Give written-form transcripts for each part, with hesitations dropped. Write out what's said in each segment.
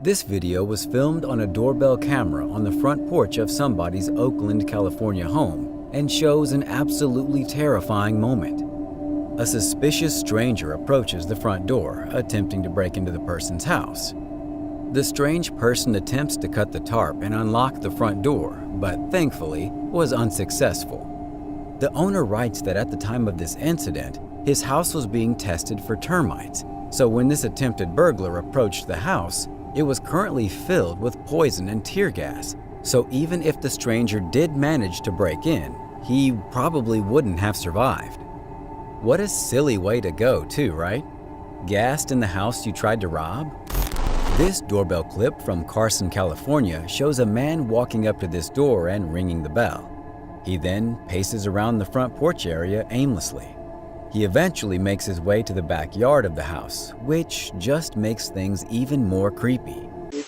This video was filmed on a doorbell camera on the front porch of somebody's Oakland, California home and shows an absolutely terrifying moment. A suspicious stranger approaches the front door, attempting to break into the person's house. The strange person attempts to cut the tarp and unlock the front door, but thankfully was unsuccessful. The owner writes that at the time of this incident, his house was being tested for termites, so when this attempted burglar approached the house, it was currently filled with poison and tear gas, so even if the stranger did manage to break in, he probably wouldn't have survived. What a silly way to go too, right? Gassed in the house you tried to rob? This doorbell clip from Carson, California shows a man walking up to this door and ringing the bell. He then paces around the front porch area aimlessly. He eventually makes his way to the backyard of the house, which just makes things even more creepy. You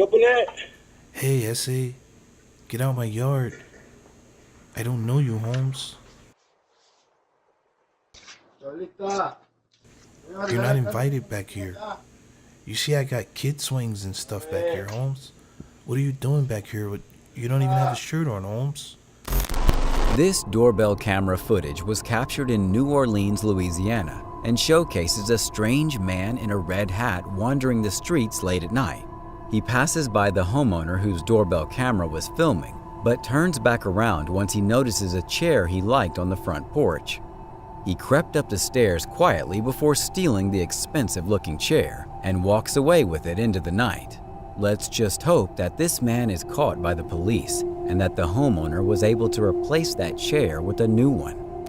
open it? Hey, S.A., get out my yard. I don't know you, Holmes. You're not invited back here. You see I got kid swings and stuff back here, Holmes. What are you doing back here? You don't even have a shirt on, Holmes. This doorbell camera footage was captured in New Orleans, Louisiana, and showcases a strange man in a red hat wandering the streets late at night. He passes by the homeowner whose doorbell camera was filming, but turns back around once he notices a chair he liked on the front porch. He crept up the stairs quietly before stealing the expensive-looking chair and walks away with it into the night. Let's just hope that this man is caught by the police and that the homeowner was able to replace that chair with a new one.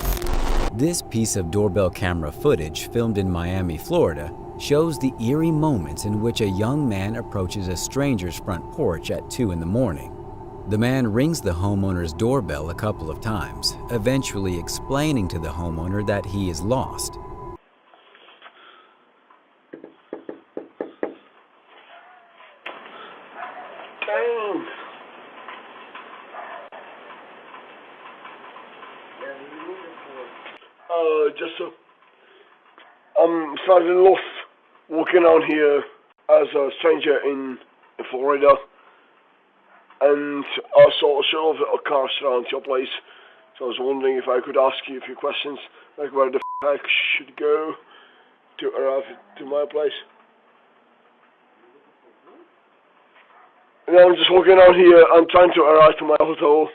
This piece of doorbell camera footage filmed in Miami, Florida, shows the eerie moments in which a young man approaches a stranger's front porch at 2 in the morning. The man rings the homeowner's doorbell a couple of times, eventually explaining to the homeowner that he is lost. I'm slightly lost walking around here as a stranger in Florida, and I saw a show of little cars around your place, so I was wondering if I could ask you a few questions, like where the I should go to arrive to my place. And I'm just walking around here, I'm trying to arrive to my hotel.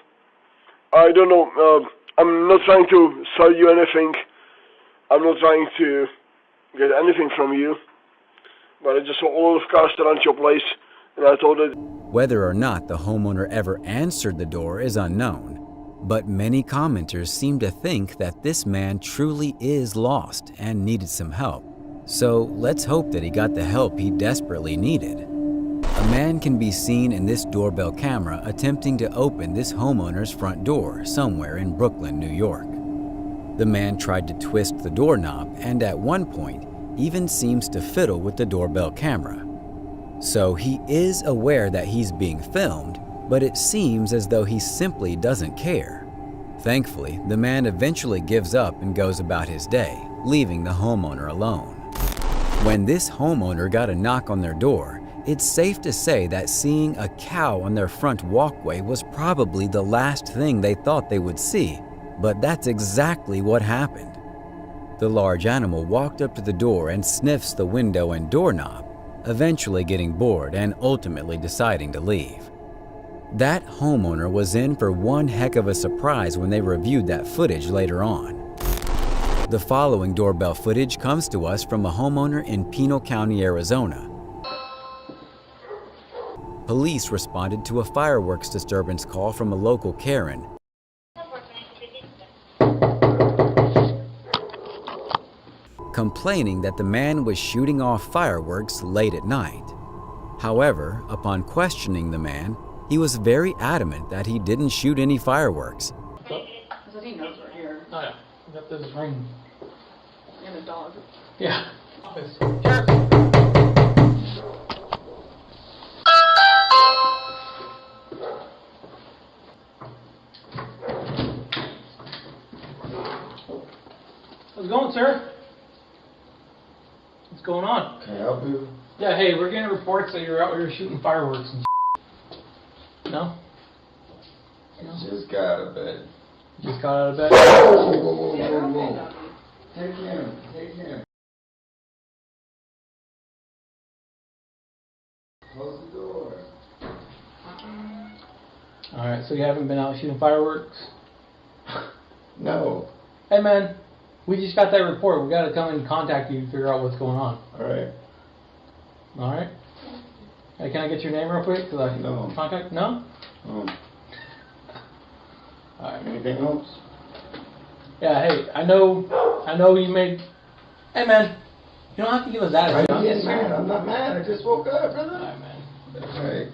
I don't know, I'm not trying to sell you anything. I'm not trying to get anything from you, but I just saw all of cars around your place, and I told it. Whether or not the homeowner ever answered the door is unknown, but many commenters seem to think that this man truly is lost and needed some help. So let's hope that he got the help he desperately needed. A man can be seen in this doorbell camera attempting to open this homeowner's front door somewhere in Brooklyn, New York. The man tried to twist the doorknob and at one point even seems to fiddle with the doorbell camera. So he is aware that he's being filmed, but it seems as though he simply doesn't care. Thankfully, the man eventually gives up and goes about his day, leaving the homeowner alone. When this homeowner got a knock on their door, it's safe to say that seeing a cow on their front walkway was probably the last thing they thought they would see, but that's exactly what happened. The large animal walked up to the door and sniffs the window and doorknob, eventually getting bored and ultimately deciding to leave. That homeowner was in for one heck of a surprise when they reviewed that footage later on. The following doorbell footage comes to us from a homeowner in Pinal County, Arizona. Police responded to a fireworks disturbance call from a local Karen, complaining that the man was shooting off fireworks late at night. However, upon questioning the man, he was very adamant that he didn't shoot any fireworks. Because he knows we're here. Oh yeah, we got this ring. And a dog. Yeah. How's it going, sir? going on? Can I help you? Yeah, hey, we're getting reports that you're out here shooting fireworks and No? Just got out of bed. Just got out of bed? Whoa. Take him. Close the door. Alright, so you haven't been out shooting fireworks? No. Hey man, we just got that report. We gotta come and contact you to figure out what's going on. Alright. Alright? Hey, can I get your name real quick? So I can No. contact? No? Alright. Anything else? Yeah, hey, I know you made... Hey man, you don't have to give us that. Why are you getting mad? I'm not mad. I just woke up, brother. Alright, man. Alright.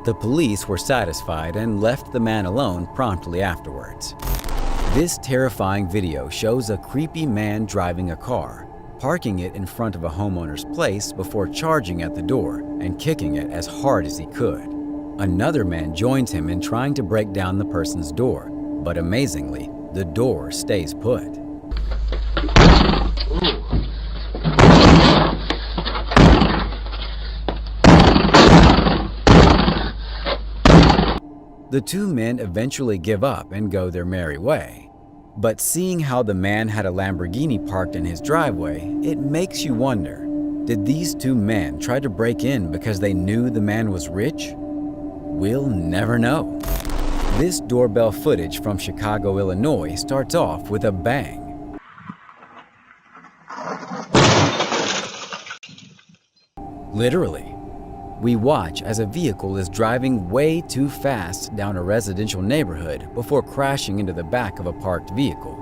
The police were satisfied and left the man alone promptly afterwards. This terrifying video shows a creepy man driving a car, parking it in front of a homeowner's place before charging at the door and kicking it as hard as he could. Another man joins him in trying to break down the person's door, but amazingly, the door stays put. The two men eventually give up and go their merry way. But seeing how the man had a Lamborghini parked in his driveway, it makes you wonder, did these two men try to break in because they knew the man was rich? We'll never know. This doorbell footage from Chicago, Illinois starts off with a bang. Literally. We watch as a vehicle is driving way too fast down a residential neighborhood before crashing into the back of a parked vehicle.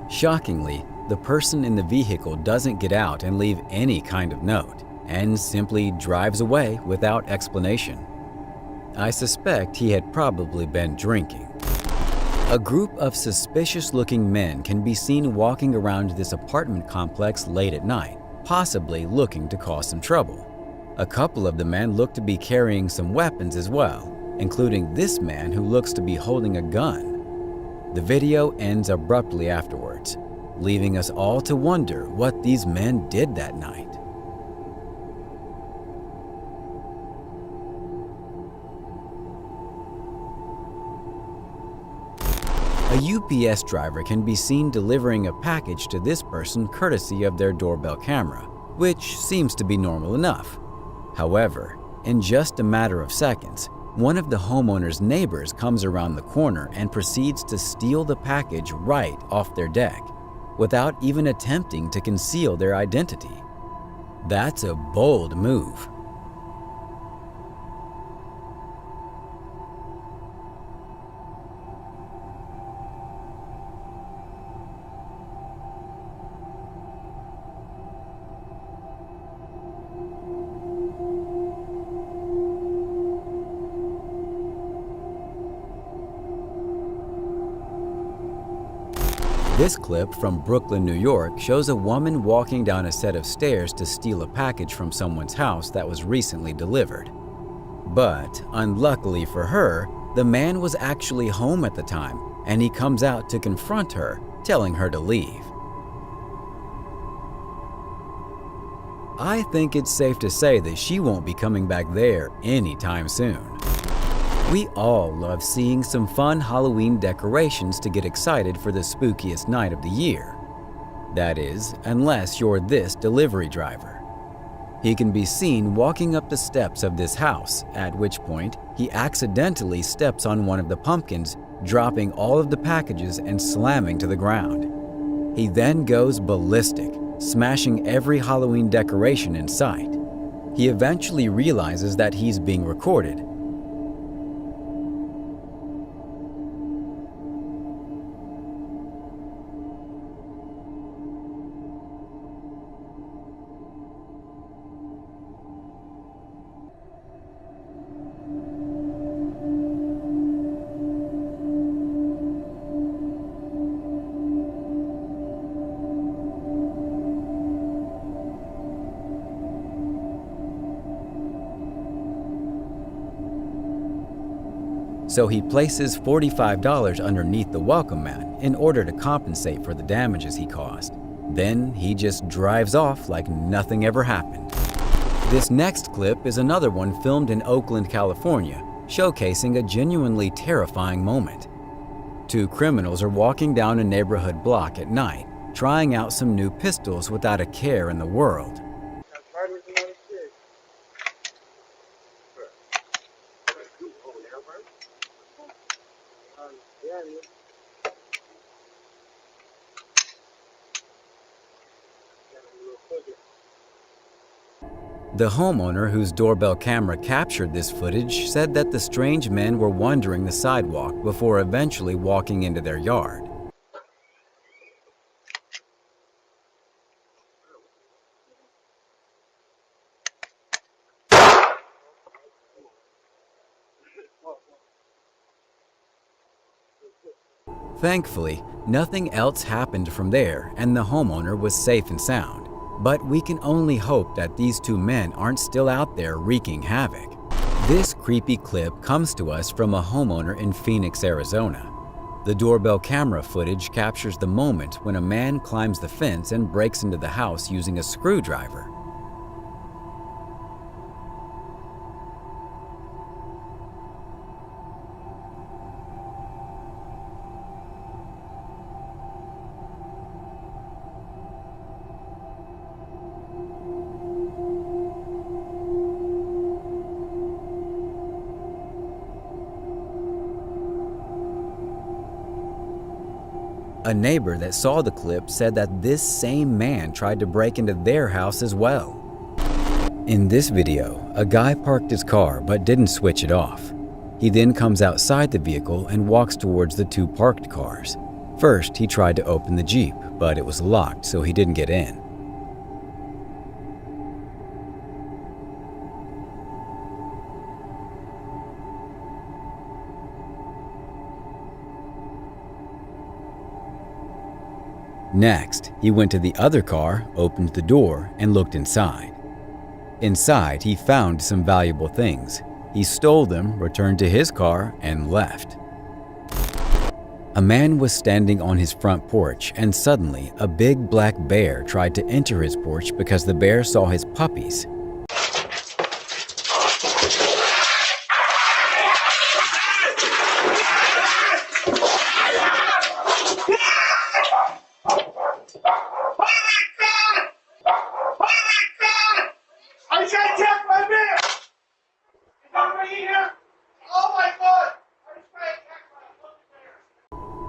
Shockingly, the person in the vehicle doesn't get out and leave any kind of note, and simply drives away without explanation. I suspect he had probably been drinking. A group of suspicious-looking men can be seen walking around this apartment complex late at night, possibly looking to cause some trouble. A couple of the men look to be carrying some weapons as well, including this man who looks to be holding a gun. The video ends abruptly afterwards, leaving us all to wonder what these men did that night. A UPS driver can be seen delivering a package to this person courtesy of their doorbell camera, which seems to be normal enough. However, in just a matter of seconds, one of the homeowner's neighbors comes around the corner and proceeds to steal the package right off their deck, without even attempting to conceal their identity. That's a bold move. This clip from Brooklyn, New York shows a woman walking down a set of stairs to steal a package from someone's house that was recently delivered. But, unluckily for her, the man was actually home at the time, and he comes out to confront her, telling her to leave. I think it's safe to say that she won't be coming back there anytime soon. We all love seeing some fun Halloween decorations to get excited for the spookiest night of the year. That is, unless you're this delivery driver. He can be seen walking up the steps of this house, at which point he accidentally steps on one of the pumpkins, dropping all of the packages and slamming to the ground. He then goes ballistic, smashing every Halloween decoration in sight. He eventually realizes that he's being recorded. So he places $45 underneath the welcome mat in order to compensate for the damages he caused. Then he just drives off like nothing ever happened. This next clip is another one filmed in Oakland, California, showcasing a genuinely terrifying moment. Two criminals are walking down a neighborhood block at night, trying out some new pistols without a care in the world. The homeowner whose doorbell camera captured this footage said that the strange men were wandering the sidewalk before eventually walking into their yard. Thankfully, nothing else happened from there and the homeowner was safe and sound. But we can only hope that these two men aren't still out there wreaking havoc. This creepy clip comes to us from a homeowner in Phoenix, Arizona. The doorbell camera footage captures the moment when a man climbs the fence and breaks into the house using a screwdriver. A neighbor that saw the clip said that this same man tried to break into their house as well. In this video, a guy parked his car but didn't switch it off. He then comes outside the vehicle and walks towards the two parked cars. First, he tried to open the Jeep, but it was locked, so he didn't get in. Next, he went to the other car, opened the door, and looked inside. Inside, he found some valuable things. He stole them, returned to his car, and left. A man was standing on his front porch, and suddenly, a big black bear tried to enter his porch because the bear saw his puppies.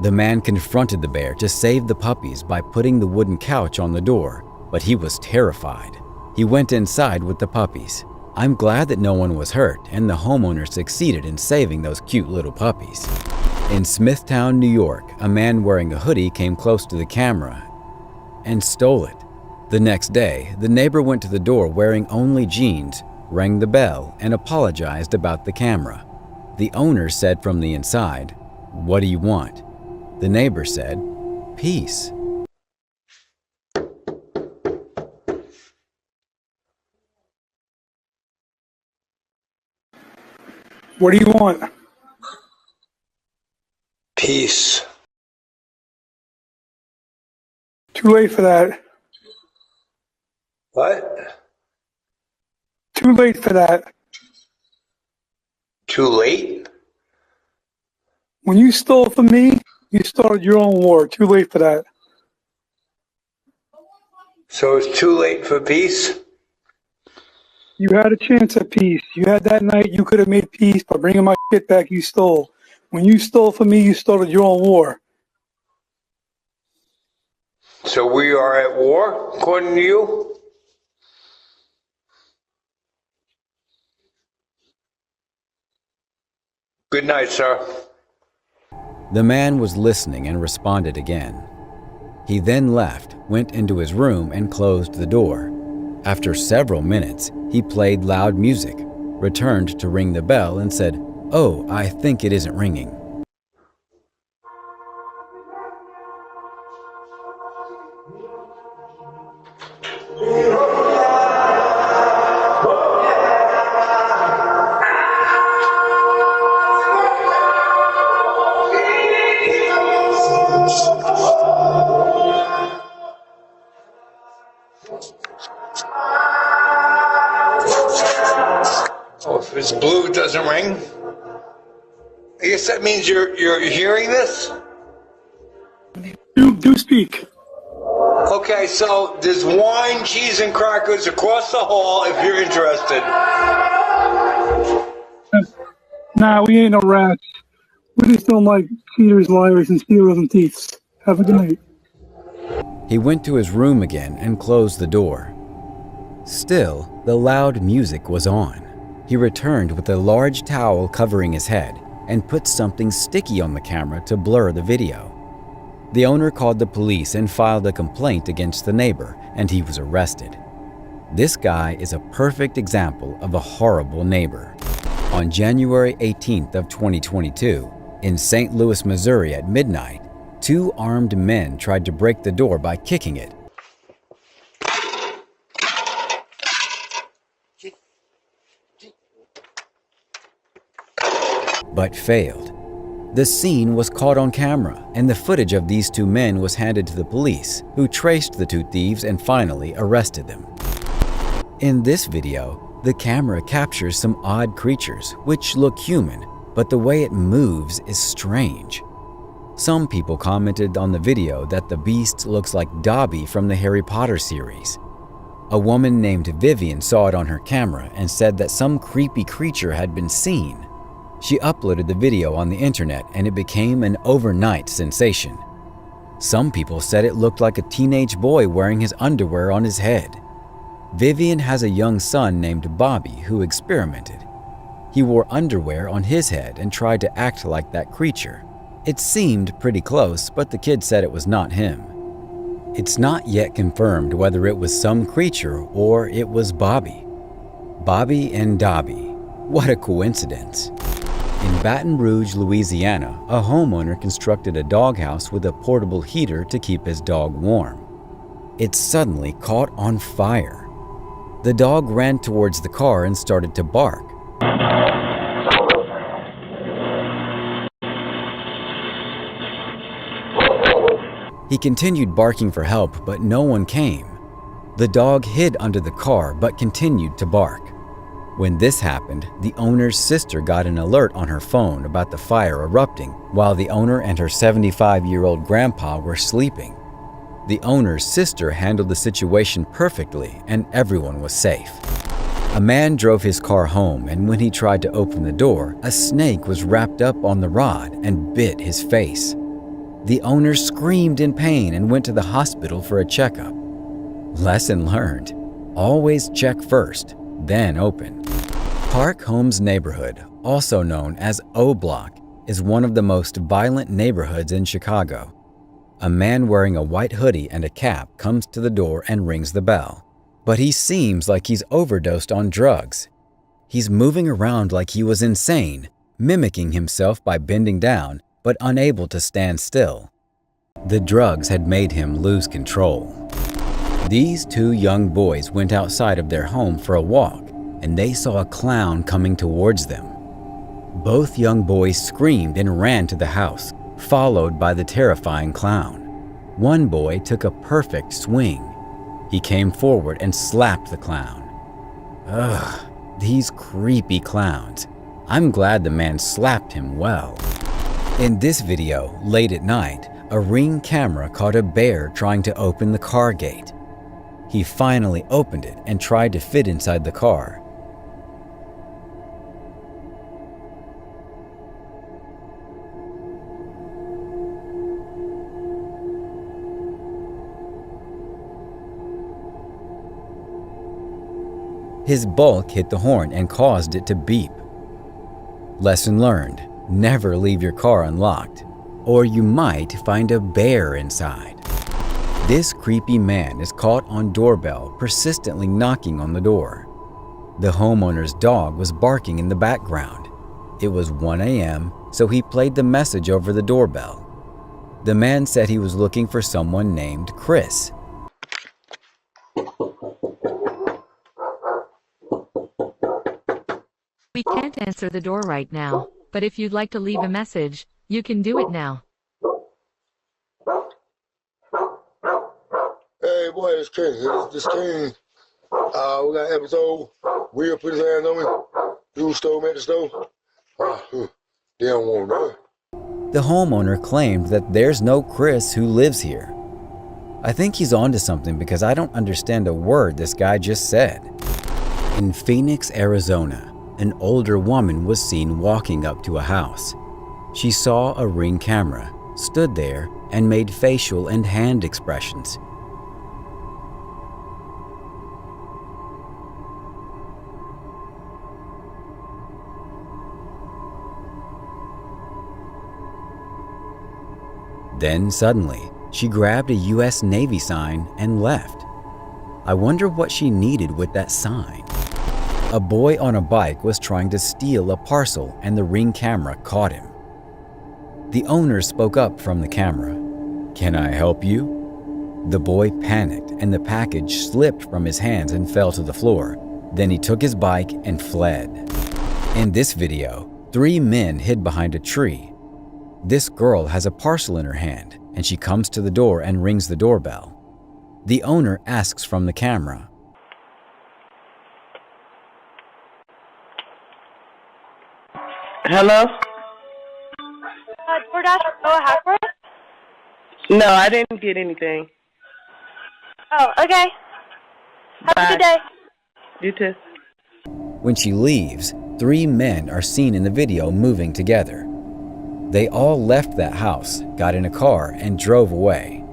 The man confronted the bear to save the puppies by putting the wooden couch on the door, but he was terrified. He went inside with the puppies. I'm glad that no one was hurt and the homeowner succeeded in saving those cute little puppies. In Smithtown, New York, a man wearing a hoodie came close to the camera and stole it. The next day, the neighbor went to the door wearing only jeans, rang the bell, and apologized about the camera. The owner said from the inside, "What do you want?" The neighbor said, "Peace." What do you want? Peace. Too late for that. What? Too late for that. Too late? When you stole from me, you started your own war. Too late for that. So it's too late for peace? You had a chance at peace. You had that night. You could have made peace by bringing my shit back you stole. When you stole from me, you started your own war. So we are at war, according to you? Good night, sir. The man was listening and responded again. He then left, went into his room, and closed the door. After several minutes, he played loud music, returned to ring the bell, and said, "Oh, I think it isn't ringing." Oh, if it's blue, it doesn't ring. I guess that means you're hearing this? Do speak. Okay, so there's wine, cheese, and crackers across the hall if you're interested. Nah, we ain't no rats. We just don't like cheaters, liars, and stealers and thieves. Have a good night. He went to his room again and closed the door. Still, the loud music was on. He returned with a large towel covering his head and put something sticky on the camera to blur the video. The owner called the police and filed a complaint against the neighbor, and he was arrested. This guy is a perfect example of a horrible neighbor. On January 18th of 2022, in St. Louis, Missouri at midnight, 2 armed men tried to break the door by kicking it. But failed. The scene was caught on camera, and the footage of these 2 men was handed to the police, who traced the 2 thieves and finally arrested them. In this video, the camera captures some odd creatures, which look human, but the way it moves is strange. Some people commented on the video that the beast looks like Dobby from the Harry Potter series. A woman named Vivian saw it on her camera and said that some creepy creature had been seen. She uploaded the video on the internet and it became an overnight sensation. Some people said it looked like a teenage boy wearing his underwear on his head. Vivian has a young son named Bobby who experimented. He wore underwear on his head and tried to act like that creature. It seemed pretty close, but the kid said it was not him. It's not yet confirmed whether it was some creature or it was Bobby. Bobby and Dobby. What a coincidence. In Baton Rouge, Louisiana, a homeowner constructed a doghouse with a portable heater to keep his dog warm. It suddenly caught on fire. The dog ran towards the car and started to bark. He continued barking for help, but no one came. The dog hid under the car but continued to bark. When this happened, the owner's sister got an alert on her phone about the fire erupting while the owner and her 75-year-old grandpa were sleeping. The owner's sister handled the situation perfectly and everyone was safe. A man drove his car home, and when he tried to open the door, a snake was wrapped up on the rod and bit his face. The owner screamed in pain and went to the hospital for a checkup. Lesson learned: always check first, then open. Park Homes neighborhood, also known as O Block, is one of the most violent neighborhoods in Chicago. A man wearing a white hoodie and a cap comes to the door and rings the bell. But he seems like he's overdosed on drugs. He's moving around like he was insane, mimicking himself by bending down, but unable to stand still. The drugs had made him lose control. These 2 young boys went outside of their home for a walk, and they saw a clown coming towards them. Both young boys screamed and ran to the house, followed by the terrifying clown. One boy took a perfect swing. He came forward and slapped the clown. Ugh, these creepy clowns. I'm glad the man slapped him well. In this video, late at night, a Ring camera caught a bear trying to open the car gate. He finally opened it and tried to fit inside the car. His bulk hit the horn and caused it to beep. Lesson learned: never leave your car unlocked, or you might find a bear inside. This creepy man is caught on Doorbell persistently knocking on the door. The homeowner's dog was barking in the background. It was 1 a.m., so he played the message over the doorbell. The man said he was looking for someone named Chris. We can't answer the door right now, but if you'd like to leave a message, you can do it now. Hey, boy, this king. This king. We got an episode. Will put his hands on me. Dude stole me at the store. They don't want none. The homeowner claimed that there's no Chris who lives here. I think he's onto something because I don't understand a word this guy just said. In Phoenix, Arizona, an older woman was seen walking up to a house. She saw a Ring camera, stood there, and made facial and hand expressions. Then suddenly, she grabbed a US Navy sign and left. I wonder what she needed with that sign. A boy on a bike was trying to steal a parcel and the Ring camera caught him. The owner spoke up from the camera. "Can I help you?" The boy panicked and the package slipped from his hands and fell to the floor. Then he took his bike and fled. In this video, 3 men hid behind a tree. This girl has a parcel in her hand and she comes to the door and rings the doorbell. The owner asks from the camera, Hello? DoorDash, go ahead for it? No, I didn't get anything. Oh, okay. Have a good day. You too. When she leaves, 3 men are seen in the video moving together. They all left that house, got in a car, and drove away.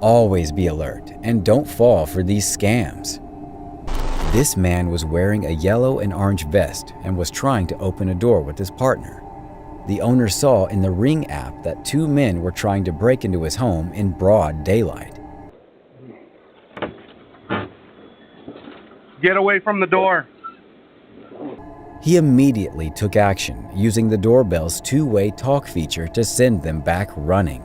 Always be alert and don't fall for these scams. This man was wearing a yellow and orange vest and was trying to open a door with his partner. The owner saw in the Ring app that 2 men were trying to break into his home in broad daylight. Get away from the door. He immediately took action, using the doorbell's 2-way talk feature to send them back running.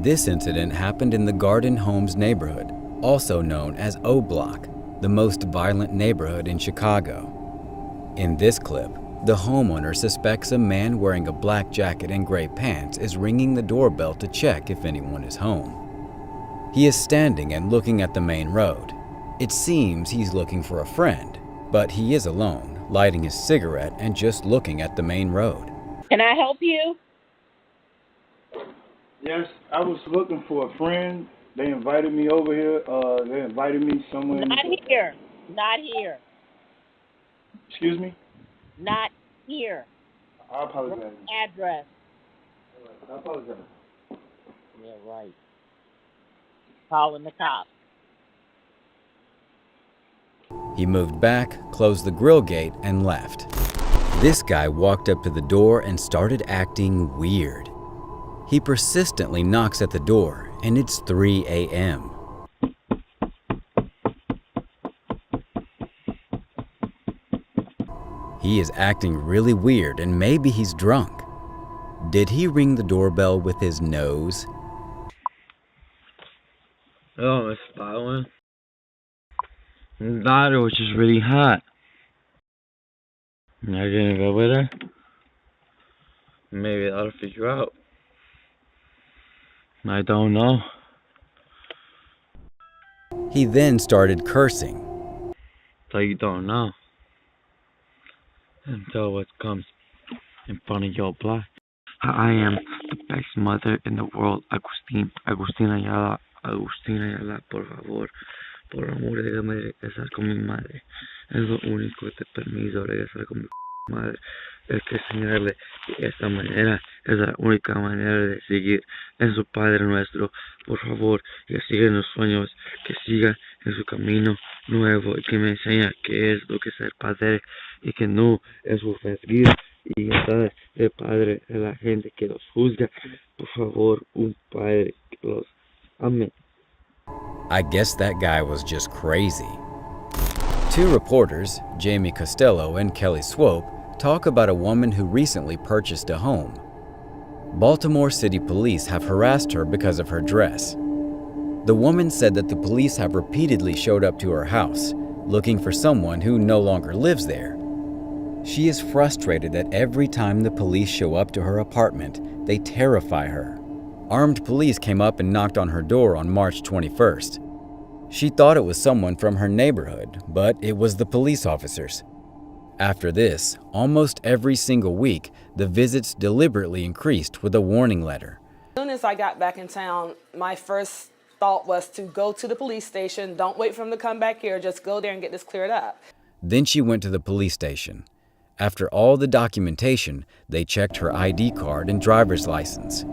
This incident happened in the Garden Homes neighborhood, also known as O Block, the most violent neighborhood in Chicago. In this clip, the homeowner suspects a man wearing a black jacket and gray pants is ringing the doorbell to check if anyone is home. He is standing and looking at the main road. It seems he's looking for a friend, but he is alone, lighting his cigarette and just looking at the main road. Can I help you? Yes, I was looking for a friend. They invited me over here. They invited me somewhere. Not here. Not here. Excuse me? Not here. I apologize. Wrong address. I apologize. Yeah, right. Calling the cops. He moved back, closed the grill gate, and left. This guy walked up to the door and started acting weird. He persistently knocks at the door, and it's 3 a.m. He is acting really weird, and maybe he's drunk. Did he ring the doorbell with his nose? Oh, Miss Baldwin. His daughter was just really hot. Am I gonna go with her? Maybe that'll figure out. I don't know. He then started cursing. So you don't know. Until what comes in front of your block. I am the best mother in the world, Agustín. Agustín Ayala, por favor. Por amor, déjame regresar con mi madre. Es lo único que te permito, regresar con mi madre. Es que enseñarle de esta manera es la única manera de seguir en su Padre nuestro. Por favor, que siga en los sueños, que siga en su camino nuevo y que me enseñe qué es lo que es ser padre y que no es ofender y estar de padre de la gente que los juzga. Por favor, un padre que los ame. I guess that guy was just crazy. 2 reporters, Jamie Costello and Kelly Swope, talk about a woman who recently purchased a home. Baltimore City Police have harassed her because of her dress. The woman said that the police have repeatedly showed up to her house, looking for someone who no longer lives there. She is frustrated that every time the police show up to her apartment, they terrify her. Armed police came up and knocked on her door on March 21st. She thought it was someone from her neighborhood, but it was the police officers. After this, almost every single week, the visits deliberately increased with a warning letter. As soon as I got back in town, my first thought was to go to the police station. Don't wait for them to come back here. Just go there and get this cleared up. Then she went to the police station. After all the documentation, they checked her ID card and driver's license.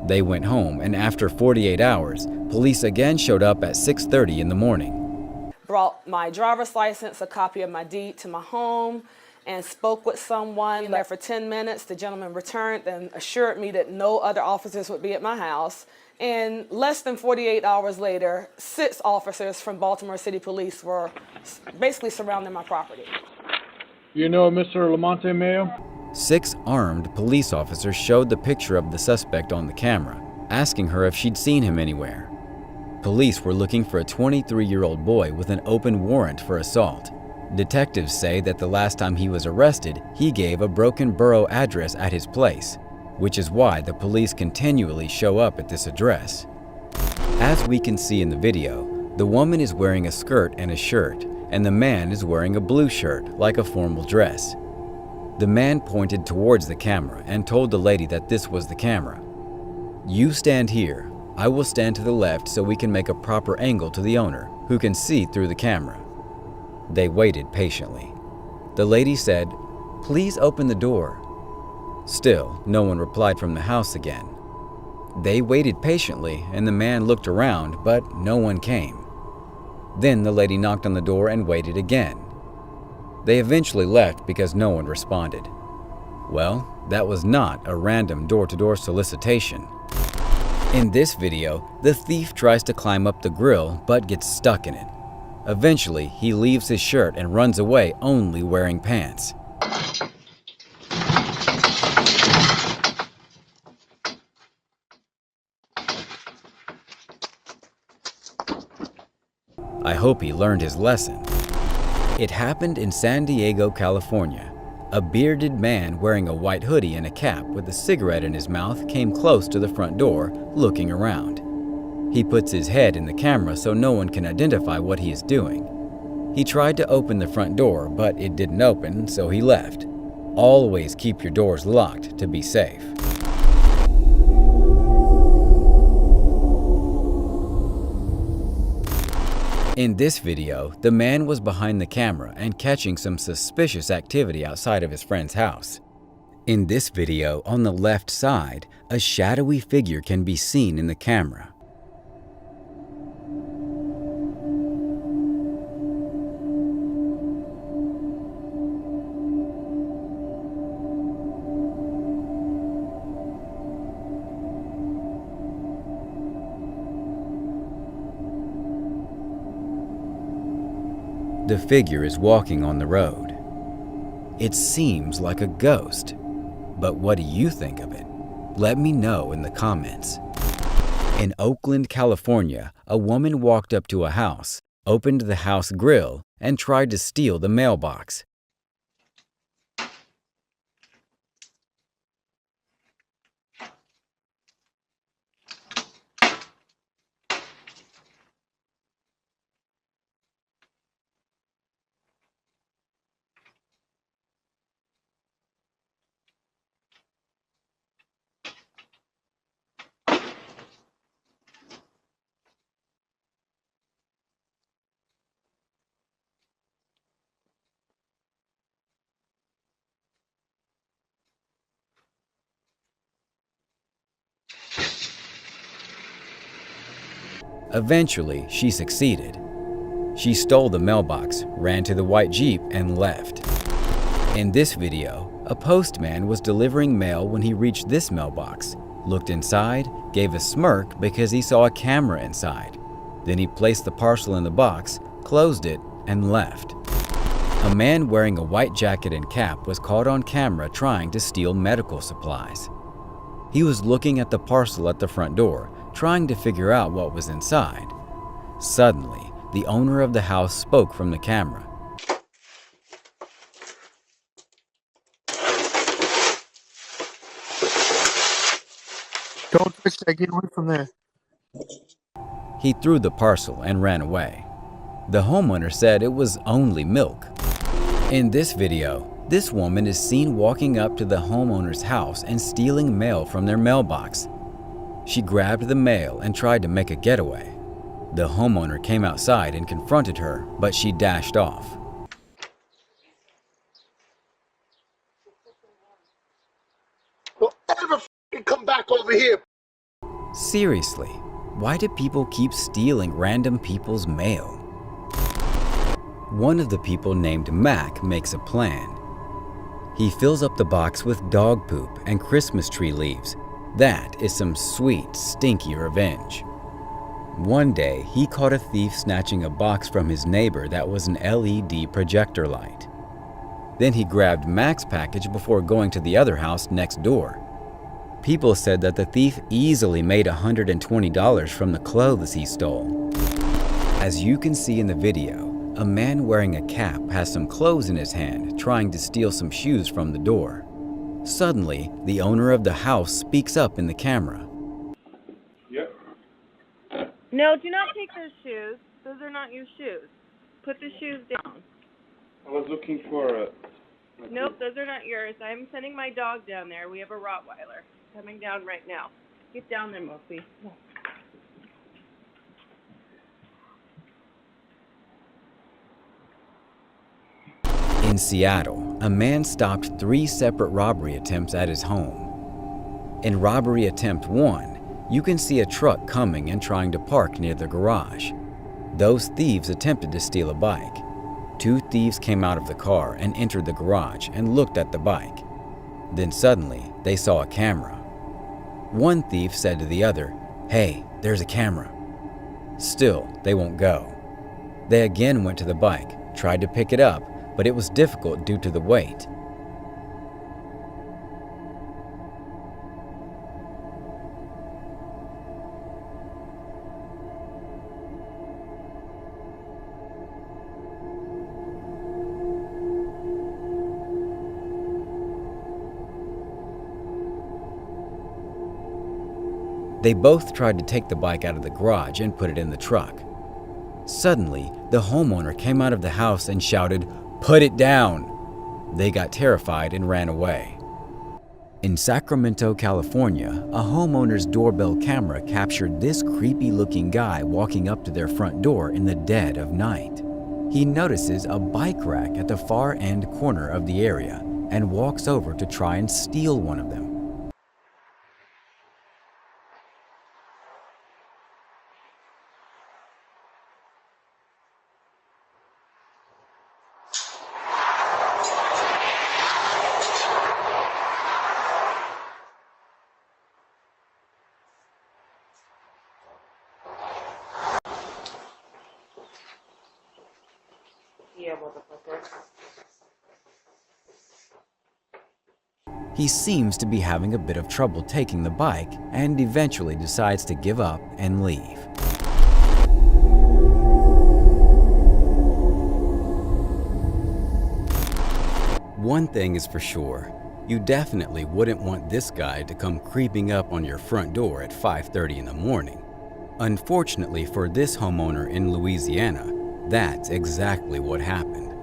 They went home, and after 48 hours, police again showed up at 6:30 in the morning. Brought my driver's license, a copy of my deed to my home, and spoke with someone there for 10 minutes. The gentleman returned and assured me that no other officers would be at my house. And less than 48 hours later, 6 officers from Baltimore City Police were basically surrounding my property. You know Mr. Lamonte Mayo? 6 armed police officers showed the picture of the suspect on the camera, asking her if she'd seen him anywhere. Police were looking for a 23-year-old boy with an open warrant for assault. Detectives say that the last time he was arrested, he gave a Broken Borough address at his place, which is why the police continually show up at this address. As we can see in the video, the woman is wearing a skirt and a shirt, and the man is wearing a blue shirt, like a formal dress. The man pointed towards the camera and told the lady that this was the camera. "You stand here. I will stand to the left so we can make a proper angle to the owner, who can see through the camera." They waited patiently. The lady said, "Please open the door." Still, no one replied from the house again. They waited patiently, and the man looked around, but no one came. Then the lady knocked on the door and waited again. They eventually left because no one responded. Well, that was not a random door-to-door solicitation. In this video, the thief tries to climb up the grill but gets stuck in it. Eventually, he leaves his shirt and runs away only wearing pants. I hope he learned his lesson. It happened in San Diego, California. A bearded man wearing a white hoodie and a cap with a cigarette in his mouth came close to the front door, looking around. He puts his head in the camera so no one can identify what he is doing. He tried to open the front door, but it didn't open, so he left. Always keep your doors locked to be safe. In this video, the man was behind the camera and catching some suspicious activity outside of his friend's house. In this video, on the left side, a shadowy figure can be seen in the camera. The figure is walking on the road. It seems like a ghost, but what do you think of it? Let me know in the comments. In Oakland, California, a woman walked up to a house, opened the house grill, and tried to steal the mailbox. Eventually, she succeeded. She stole the mailbox, ran to the white Jeep, and left. In this video, a postman was delivering mail when he reached this mailbox, looked inside, gave a smirk because he saw a camera inside. Then he placed the parcel in the box, closed it, and left. A man wearing a white jacket and cap was caught on camera trying to steal medical supplies. He was looking at the parcel at the front door, trying to figure out what was inside. Suddenly, the owner of the house spoke from the camera. Don't touch that, get away from there. He threw the parcel and ran away. The homeowner said it was only milk. In this video, this woman is seen walking up to the homeowner's house and stealing mail from their mailbox. She grabbed the mail and tried to make a getaway. The homeowner came outside and confronted her, but she dashed off. Don't ever f***ing come back over here. Seriously, why do people keep stealing random people's mail? One of the people named Mac makes a plan. He fills up the box with dog poop and Christmas tree leaves. That is some sweet, stinky revenge. One day, he caught a thief snatching a box from his neighbor that was an LED projector light. Then he grabbed Mac's package before going to the other house next door. People said that the thief easily made $120 from the clothes he stole. As you can see in the video, a man wearing a cap has some clothes in his hand trying to steal some shoes from the door. Suddenly, the owner of the house speaks up in the camera. Yep. No, do not take those shoes. Those are not your shoes. Put the shoes down. I was looking for a... Nope, those are not yours. I'm sending my dog down there. We have a Rottweiler coming down right now. Get down there, Mopey. In Seattle, a man stopped 3 separate robbery attempts at his home. In robbery attempt 1, you can see a truck coming and trying to park near the garage. Those thieves attempted to steal a bike. 2 thieves came out of the car and entered the garage and looked at the bike. Then suddenly, they saw a camera. One thief said to the other, "Hey, there's a camera." Still, they won't go. They again went to the bike, tried to pick it up, but it was difficult due to the weight. They both tried to take the bike out of the garage and put it in the truck. Suddenly, the homeowner came out of the house and shouted, "Put it down!" They got terrified and ran away. In Sacramento, California, a homeowner's doorbell camera captured this creepy-looking guy walking up to their front door in the dead of night. He notices a bike rack at the far end corner of the area and walks over to try and steal one of them. Yeah, motherfucker. He seems to be having a bit of trouble taking the bike and eventually decides to give up and leave. One thing is for sure, you definitely wouldn't want this guy to come creeping up on your front door at 5:30 in the morning. Unfortunately for this homeowner in Louisiana, that's exactly what happened.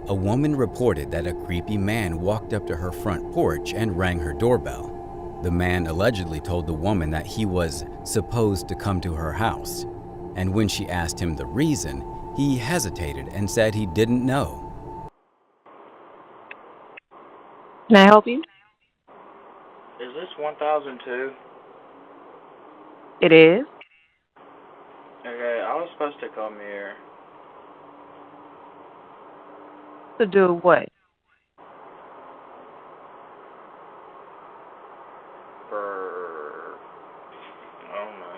A woman reported that a creepy man walked up to her front porch and rang her doorbell. The man allegedly told the woman that he was supposed to come to her house, and when she asked him the reason, he hesitated and said he didn't know. Can I help you? Is this 1002? It is. Okay, I was supposed to come here. To do what? For... I don't know.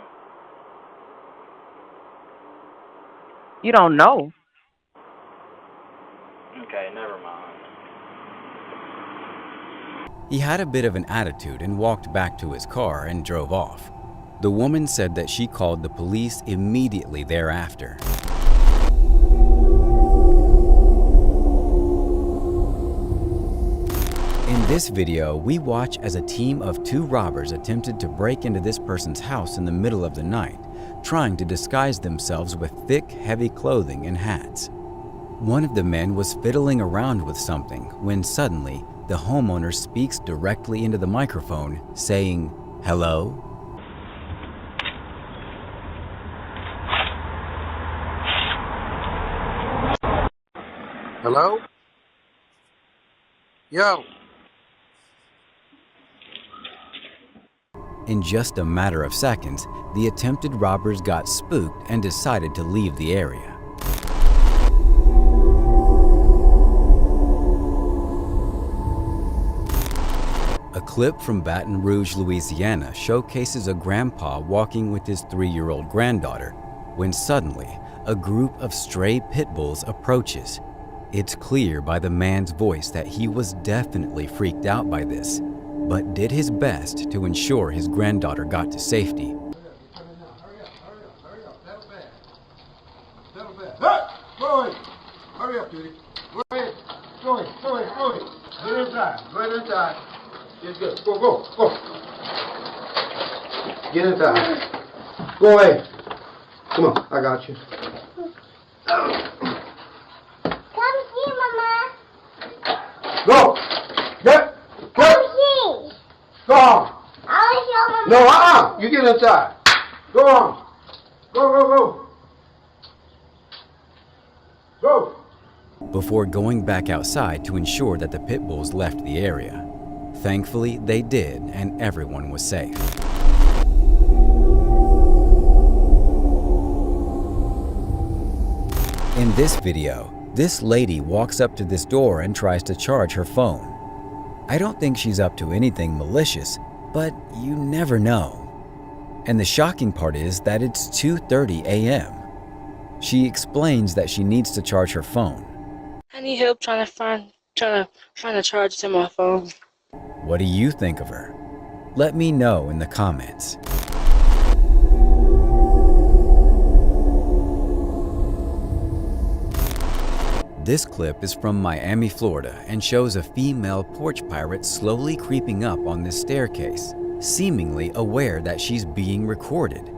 You don't know. Okay, never mind. He had a bit of an attitude and walked back to his car and drove off. The woman said that she called the police immediately thereafter. In this video, we watch as a team of 2 robbers attempted to break into this person's house in the middle of the night. trying to disguise themselves with thick, heavy clothing and hats. One of the men was fiddling around with something when suddenly the homeowner speaks directly into the microphone, saying, "Hello?" Hello? Yo. In just a matter of seconds, the attempted robbers got spooked and decided to leave the area. A clip from Baton Rouge, Louisiana showcases a grandpa walking with his 3-year-old granddaughter when suddenly a group of stray pit bulls approaches. It's clear by the man's voice that he was definitely freaked out by this, but did his best to ensure his granddaughter got to safety. Chloe! Hurry up, dude. Chloe! Get inside. Go inside. It's good. Go. Get inside. Go away. Come on, I got you. Come see, Mama. Go! Get! Come see. Go on! I want to show Mama. No, you get inside. Go on. Go. Go! Before going back outside to ensure that the pit bulls left the area. Thankfully, they did, and everyone was safe. In this video, this lady walks up to this door and tries to charge her phone. I don't think she's up to anything malicious, but you never know. And the shocking part is that it's 2:30 a.m. She explains that she needs to charge her phone. I need help trying to find a charger to my phone. What do you think of her? Let me know in the comments. This clip is from Miami, Florida, and shows a female porch pirate slowly creeping up on this staircase, seemingly aware that she's being recorded.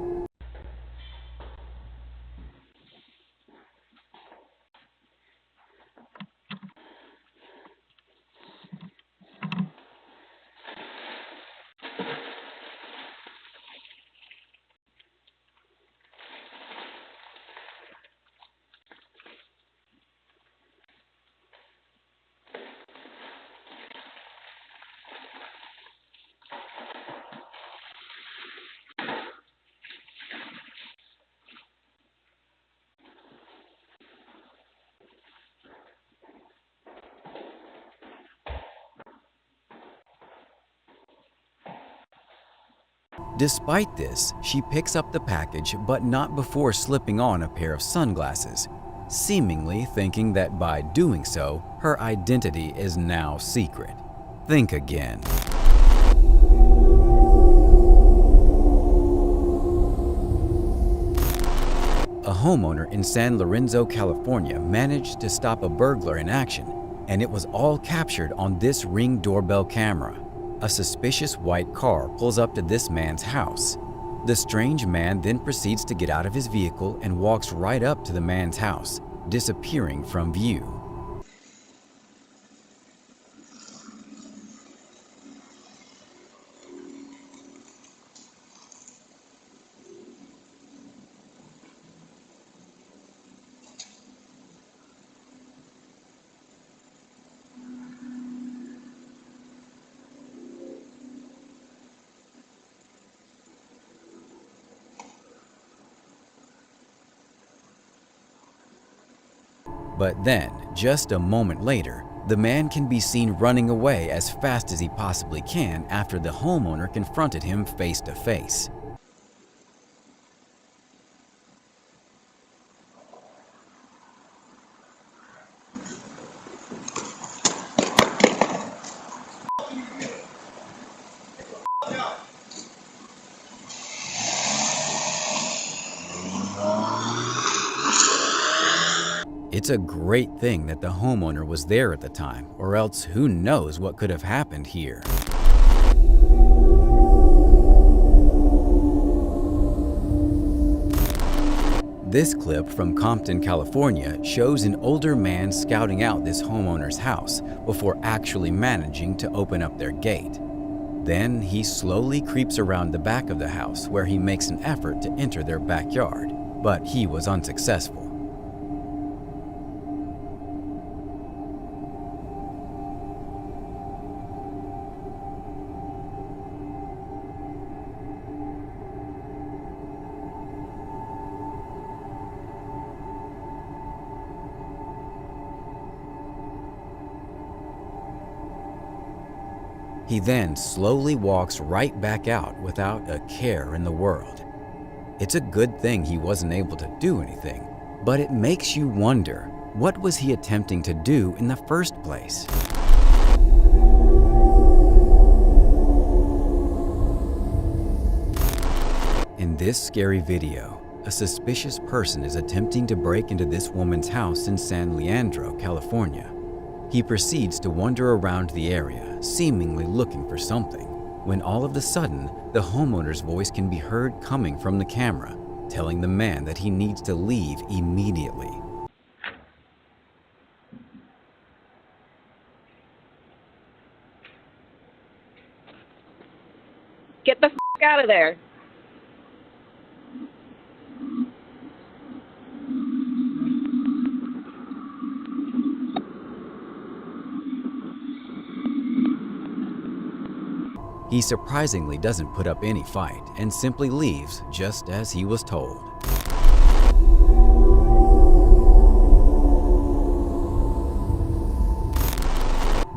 Despite this, she picks up the package, but not before slipping on a pair of sunglasses, seemingly thinking that by doing so, her identity is now secret. Think again. A homeowner in San Lorenzo, California managed to stop a burglar in action, and it was all captured on this Ring doorbell camera. A suspicious white car pulls up to this man's house. The strange man then proceeds to get out of his vehicle and walks right up to the man's house, disappearing from view. But then, just a moment later, the man can be seen running away as fast as he possibly can after the homeowner confronted him face to face. It's a great thing that the homeowner was there at the time, or else who knows what could have happened here. This clip from Compton, California shows an older man scouting out this homeowner's house before actually managing to open up their gate. Then he slowly creeps around the back of the house where he makes an effort to enter their backyard, but he was unsuccessful. He then slowly walks right back out without a care in the world. It's a good thing he wasn't able to do anything, but it makes you wonder, what was he attempting to do in the first place? In this scary video, a suspicious person is attempting to break into this woman's house in San Leandro, California. He proceeds to wander around the area, seemingly looking for something, when all of a sudden, the homeowner's voice can be heard coming from the camera, telling the man that he needs to leave immediately. Get the f*** out of there. He surprisingly doesn't put up any fight and simply leaves just as he was told.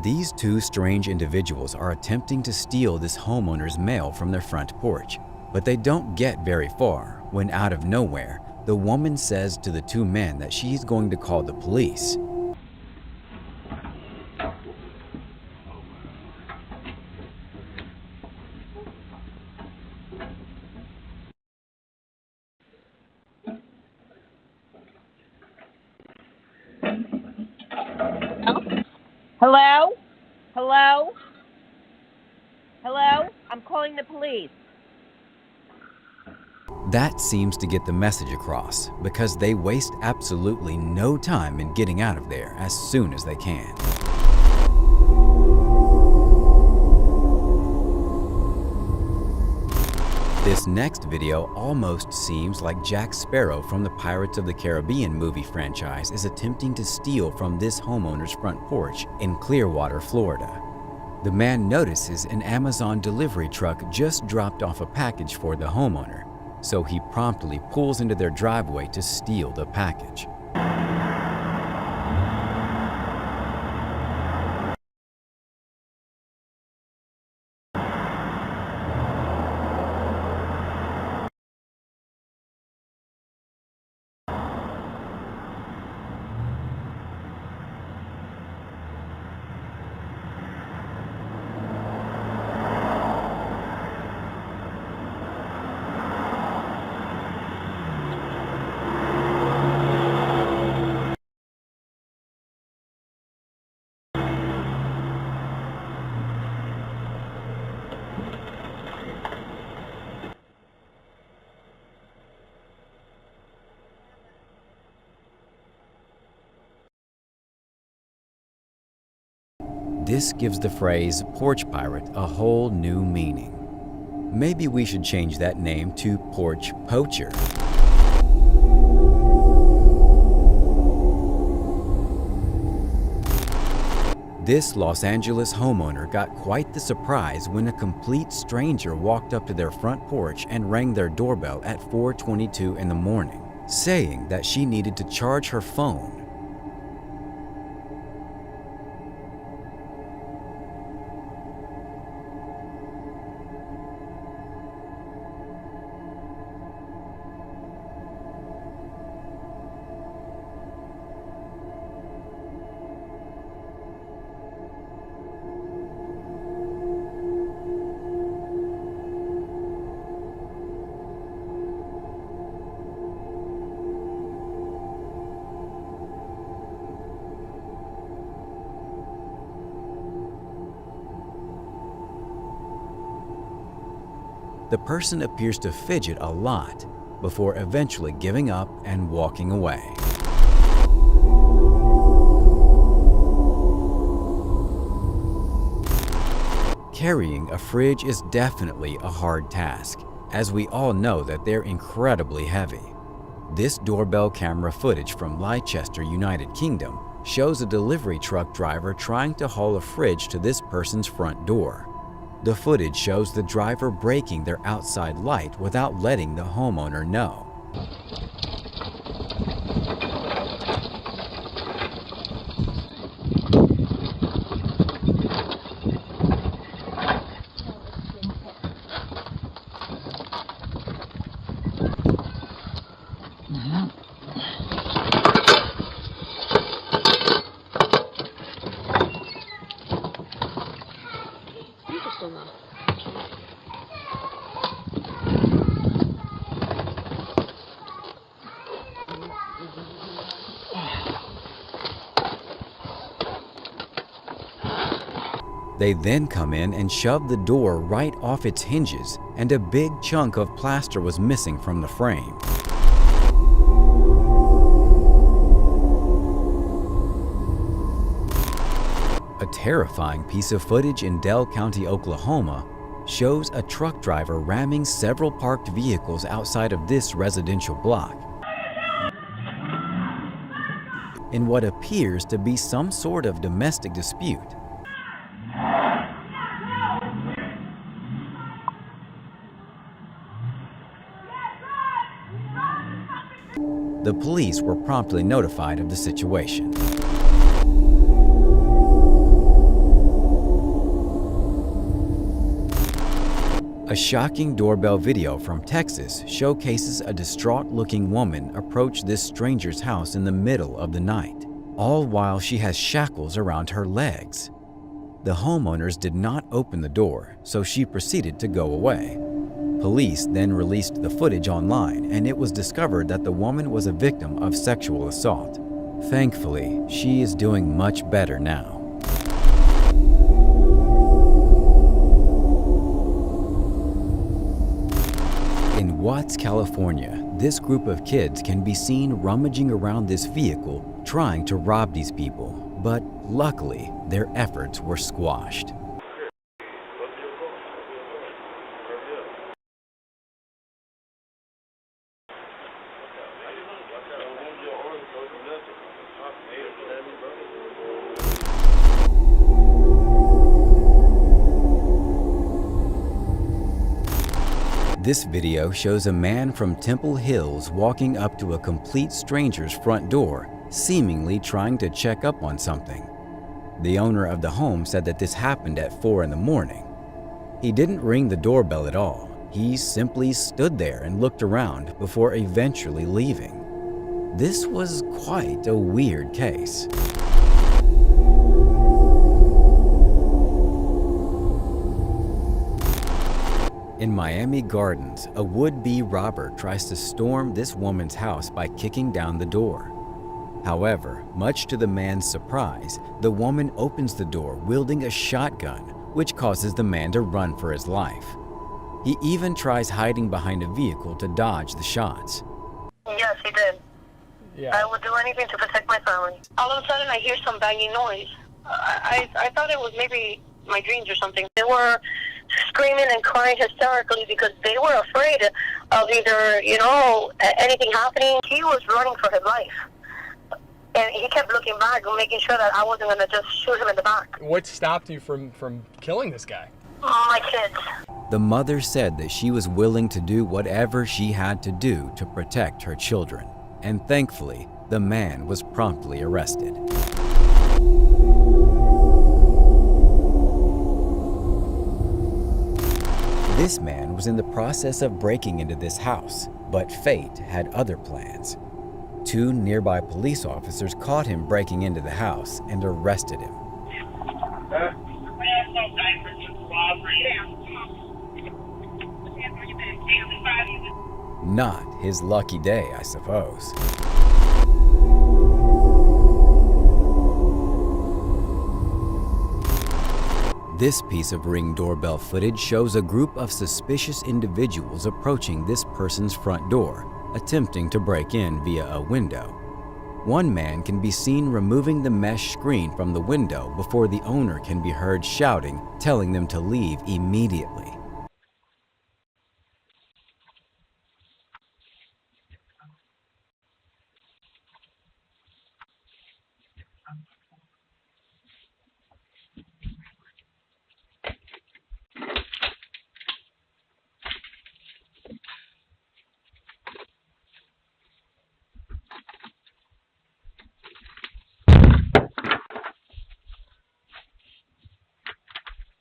These two strange individuals are attempting to steal this homeowner's mail from their front porch, but they don't get very far when out of nowhere, the woman says to the two men that she's going to call the police. Hello? Hello? Hello? I'm calling the police. That seems to get the message across because they waste absolutely no time in getting out of there as soon as they can. This next video almost seems like Jack Sparrow from the Pirates of the Caribbean movie franchise is attempting to steal from this homeowner's front porch in Clearwater, Florida. The man notices an Amazon delivery truck just dropped off a package for the homeowner, so he promptly pulls into their driveway to steal the package. This gives the phrase porch pirate a whole new meaning. Maybe we should change that name to porch poacher. This Los Angeles homeowner got quite the surprise when a complete stranger walked up to their front porch and rang their doorbell at 4:22 in the morning, saying that she needed to charge her phone. The person appears to fidget a lot, before eventually giving up and walking away. Carrying a fridge is definitely a hard task, as we all know that they're incredibly heavy. This doorbell camera footage from Leicester, United Kingdom, shows a delivery truck driver trying to haul a fridge to this person's front door. The footage shows the driver breaking their outside light without letting the homeowner know. They then come in and shove the door right off its hinges, and a big chunk of plaster was missing from the frame. A terrifying piece of footage in Dell County, Oklahoma, shows a truck driver ramming several parked vehicles outside of this residential block in what appears to be some sort of domestic dispute. The police were promptly notified of the situation. A shocking doorbell video from Texas showcases a distraught-looking woman approach this stranger's house in the middle of the night, all while she has shackles around her legs. The homeowners did not open the door, so she proceeded to go away. Police then released the footage online, and it was discovered that the woman was a victim of sexual assault. Thankfully, she is doing much better now. In Watts, California, this group of kids can be seen rummaging around this vehicle trying to rob these people, but luckily, their efforts were squashed. This video shows a man from Temple Hills walking up to a complete stranger's front door, seemingly trying to check up on something. The owner of the home said that this happened at 4 in the morning. He didn't ring the doorbell at all. He simply stood there and looked around before eventually leaving. This was quite a weird case. In Miami Gardens, a would-be robber tries to storm this woman's house by kicking down the door. However, much to the man's surprise, the woman opens the door wielding a shotgun, which causes the man to run for his life. He even tries hiding behind a vehicle to dodge the shots. Yes, he did. Yeah. I would do anything to protect my family. All of a sudden, I hear some banging noise. I thought it was maybe my dreams or something. They were screaming and crying hysterically because they were afraid of either, anything happening. He was running for his life. And he kept looking back and making sure that I wasn't going to just shoot him in the back. What stopped you from killing this guy? My kids. The mother said that she was willing to do whatever she had to do to protect her children. And thankfully, the man was promptly arrested. This man was in the process of breaking into this house, but fate had other plans. 2 nearby police officers caught him breaking into the house and arrested him. Not his lucky day, I suppose. This piece of Ring doorbell footage shows a group of suspicious individuals approaching this person's front door, attempting to break in via a window. One man can be seen removing the mesh screen from the window before the owner can be heard shouting, telling them to leave immediately.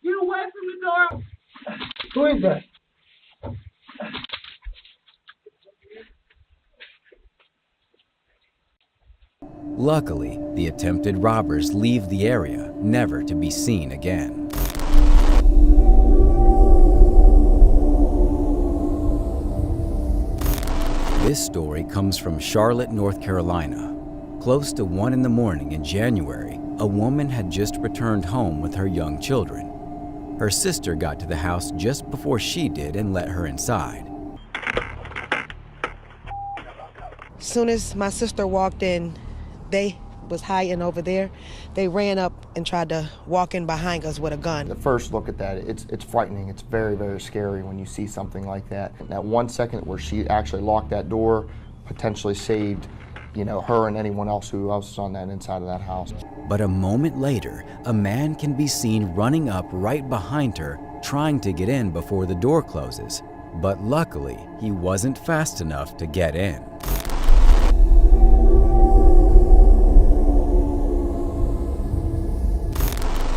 Get away from the door! Who is that? Luckily, the attempted robbers leave the area, never to be seen again. This story comes from Charlotte, North Carolina. Close to 1 in the morning in January, a woman had just returned home with her young children. Her sister got to the house just before she did and let her inside. Soon as my sister walked in, they was hiding over there. They ran up and tried to walk in behind us with a gun. The first look at that, it's frightening. It's very, very scary when you see something like that. And that 1 second where she actually locked that door potentially saved, you know, her and anyone else who else was on that inside of that house. But a moment later, a man can be seen running up right behind her, trying to get in before the door closes. But luckily, he wasn't fast enough to get in.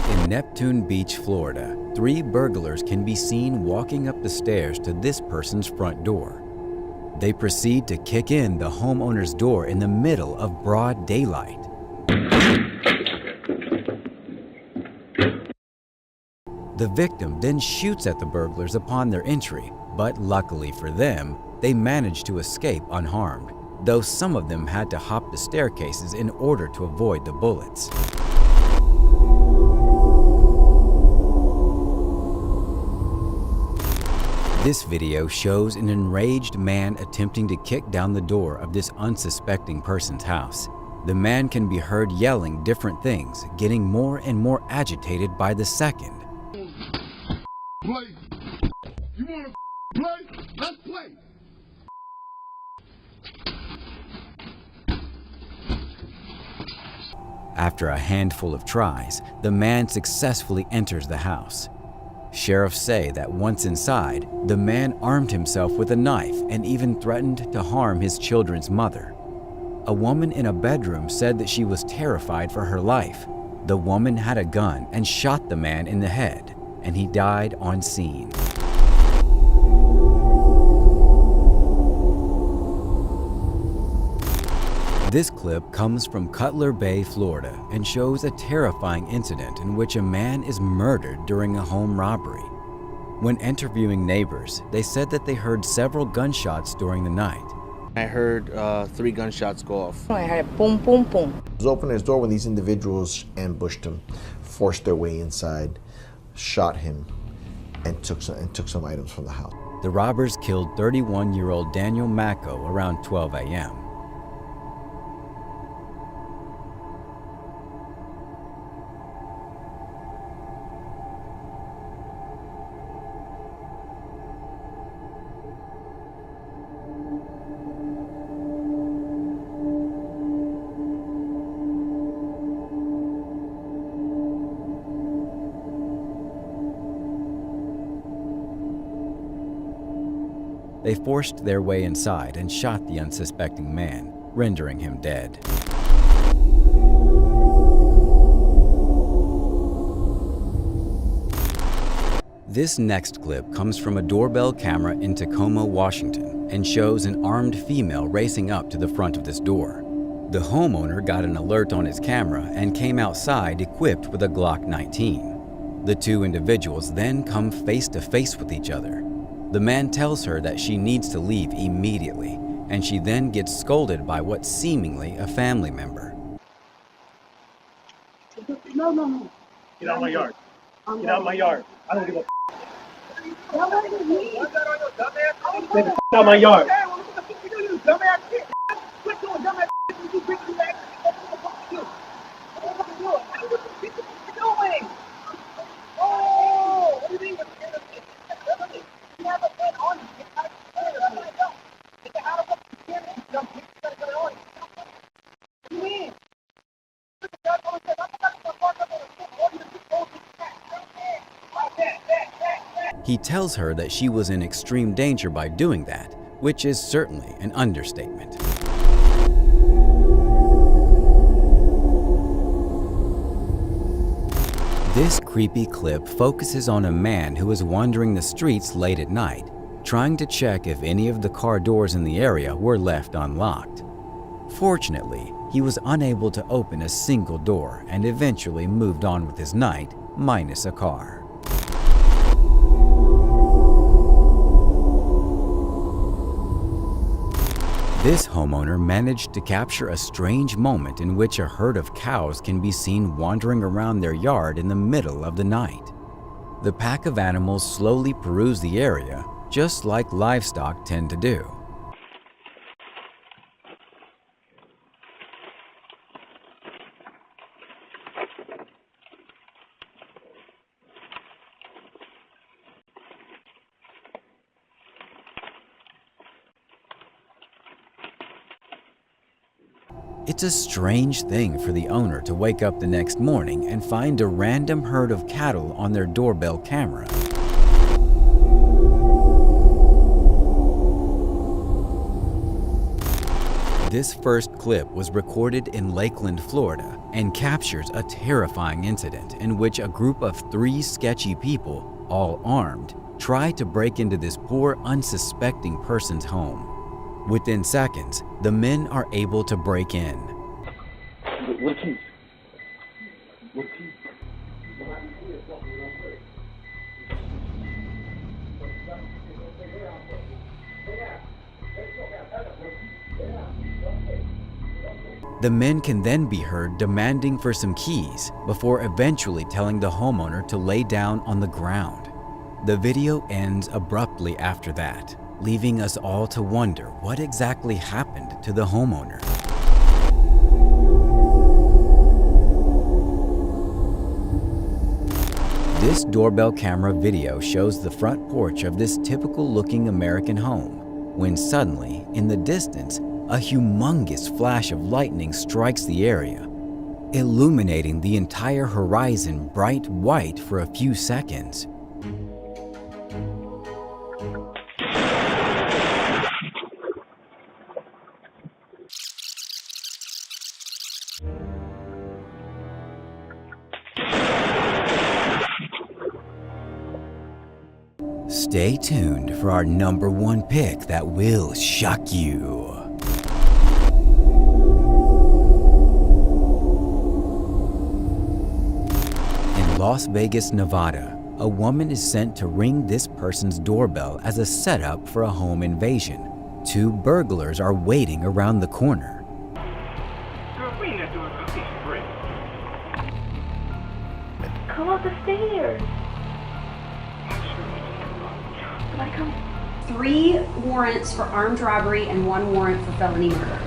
In Neptune Beach, Florida, 3 burglars can be seen walking up the stairs to this person's front door. They proceed to kick in the homeowner's door in the middle of broad daylight. The victim then shoots at the burglars upon their entry, but luckily for them, they managed to escape unharmed, though some of them had to hop the staircases in order to avoid the bullets. This video shows an enraged man attempting to kick down the door of this unsuspecting person's house. The man can be heard yelling different things, getting more and more agitated by the second. Play. You want to play? Let's play. After a handful of tries, the man successfully enters the house. Sheriffs say that once inside, the man armed himself with a knife and even threatened to harm his children's mother. A woman in a bedroom said that she was terrified for her life. The woman had a gun and shot the man in the head, and he died on scene. This clip comes from Cutler Bay, Florida, and shows a terrifying incident in which a man is murdered during a home robbery. When interviewing neighbors, they said that they heard several gunshots during the night. I heard 3 gunshots go off. I heard a boom, boom, boom. He was opening his door when these individuals ambushed him, forced their way inside, shot him, and took some items from the house. The robbers killed 31-year-old Daniel Macco around 12 a.m. They forced their way inside and shot the unsuspecting man, rendering him dead. This next clip comes from a doorbell camera in Tacoma, Washington, and shows an armed female racing up to the front of this door. The homeowner got an alert on his camera and came outside equipped with a Glock 19. The 2 individuals then come face to face with each other. The man tells her that she needs to leave immediately, and she then gets scolded by what's seemingly a family member. No. Get out of my yard. Get out of my yard. I don't give a f. Get the f out of my yard. He tells her that she was in extreme danger by doing that, which is certainly an understatement. This creepy clip focuses on a man who is wandering the streets late at night, trying to check if any of the car doors in the area were left unlocked. Fortunately, he was unable to open a single door and eventually moved on with his night, minus a car. This homeowner managed to capture a strange moment in which a herd of cows can be seen wandering around their yard in the middle of the night. The pack of animals slowly peruse the area, just like livestock tend to do. It's a strange thing for the owner to wake up the next morning and find a random herd of cattle on their doorbell camera. This first clip was recorded in Lakeland, Florida, and captures a terrifying incident in which a group of 3 sketchy people, all armed, try to break into this poor, unsuspecting person's home. Within seconds, the men are able to break in. The men can then be heard demanding for some keys before eventually telling the homeowner to lay down on the ground. The video ends abruptly after that, leaving us all to wonder what exactly happened to the homeowner. This doorbell camera video shows the front porch of this typical-looking American home, when suddenly, in the distance, a humongous flash of lightning strikes the area, illuminating the entire horizon bright white for a few seconds. Stay tuned for our #1 pick that will shock you. In Las Vegas, Nevada, a woman is sent to ring this person's doorbell as a setup for a home invasion. 2 burglars are waiting around the corner. Girl, ring that doorbell. Be free. Come up the stairs. Somebody come. 3 warrants for armed robbery and 1 warrant for felony murder.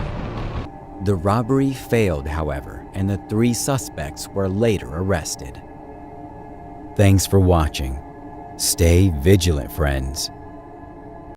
The robbery failed, however, and the 3 suspects were later arrested. Thanks for watching. Stay vigilant, friends.